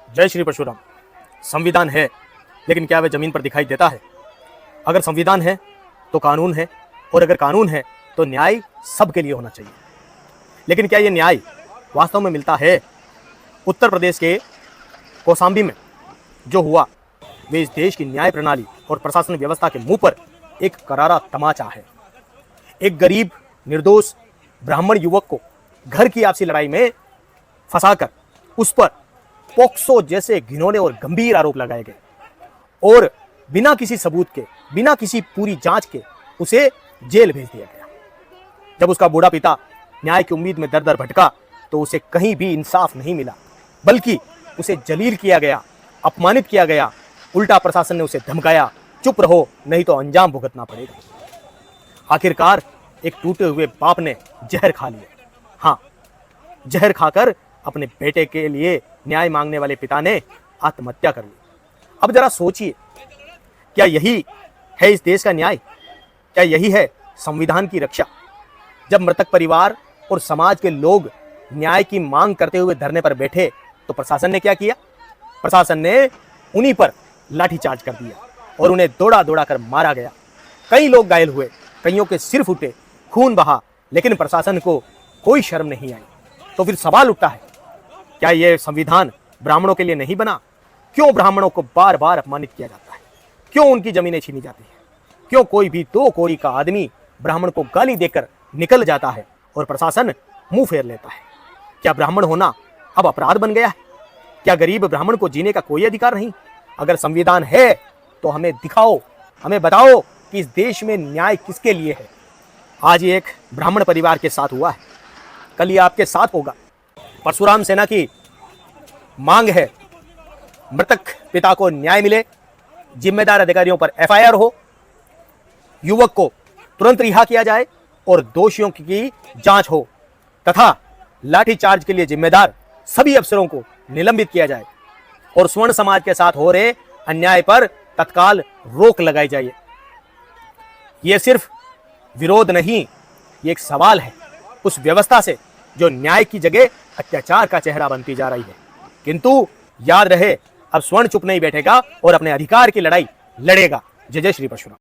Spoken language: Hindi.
जय श्री परशुराम। संविधान है, लेकिन क्या वह जमीन पर दिखाई देता है? अगर संविधान है तो कानून है, और अगर कानून है तो न्याय सबके लिए होना चाहिए। लेकिन क्या यह न्याय वास्तव में मिलता है? उत्तर प्रदेश के कौशाम्बी में जो हुआ वे इस देश की न्याय प्रणाली और प्रशासन व्यवस्था के मुंह पर एक करारा तमाचा है। एक गरीब निर्दोष ब्राह्मण युवक को घर की आपसी लड़ाई में फंसाकर उस पर पोक्सो जैसे घिनौने और गंभीर आरोप लगाए गए और बिना किसी सबूत के, बिना किसी पूरी जांच के उसे जेल भेज दिया गया। जब उसका बूढ़ा पिता न्याय की उम्मीद में दर दर भटका तो उसे कहीं भी इंसाफ नहीं मिला, बल्कि उसे जलील किया गया, अपमानित किया गया। उल्टा प्रशासन ने उसे धमकाया, चुप रहो नहीं तो अंजाम भुगतना पड़ेगा। आखिरकार एक टूटे हुए बाप ने जहर खा लिया। हाँ, जहर खाकर अपने बेटे के लिए न्याय मांगने वाले पिता ने आत्महत्या कर ली। अब जरा सोचिए, क्या यही है इस देश का न्याय? क्या यही है संविधान की रक्षा? जब मृतक परिवार और समाज के लोग न्याय की मांग करते हुए धरने पर बैठे तो प्रशासन ने क्या किया? प्रशासन ने उन्हीं पर लाठीचार्ज कर दिया और उन्हें दौड़ा दौड़ा कर मारा गया। कई लोग घायल हुए, कईयों के सिर फूटे, खून बहा, लेकिन प्रशासन को कोई शर्म नहीं आई। तो फिर सवाल उठता है, क्या यह संविधान ब्राह्मणों के लिए नहीं बना? क्यों ब्राह्मणों को बार बार अपमानित किया जाता है? क्यों उनकी जमीनें छीनी जाती हैं? क्यों कोई भी दो कौड़ी का आदमी ब्राह्मण को गाली देकर निकल जाता है और प्रशासन मुंह फेर लेता है? क्या ब्राह्मण होना अब अपराध बन गया है? क्या गरीब ब्राह्मण को जीने का कोई अधिकार नहीं? अगर संविधान है तो हमें दिखाओ, हमें बताओ कि इस देश में न्याय किसके लिए है। आज ये एक ब्राह्मण परिवार के साथ हुआ है, कल ये आपके साथ होगा। परशुराम सेना की मांग है, मृतक पिता को न्याय मिले, जिम्मेदार अधिकारियों पर एफआईआर हो, युवक को तुरंत रिहा किया जाए और दोषियों की जांच हो तथा लाठीचार्ज के लिए जिम्मेदार सभी अफसरों को निलंबित किया जाए और स्वर्ण समाज के साथ हो रहे अन्याय पर तत्काल रोक लगाई जाए। यह सिर्फ विरोध नहीं, ये एक सवाल है उस व्यवस्था से जो न्याय की जगह अत्याचार का चेहरा बनती जा रही है। किंतु याद रहे, अब स्वर्ण चुप नहीं बैठेगा और अपने अधिकार की लड़ाई लड़ेगा। जय जय श्री परशुराम।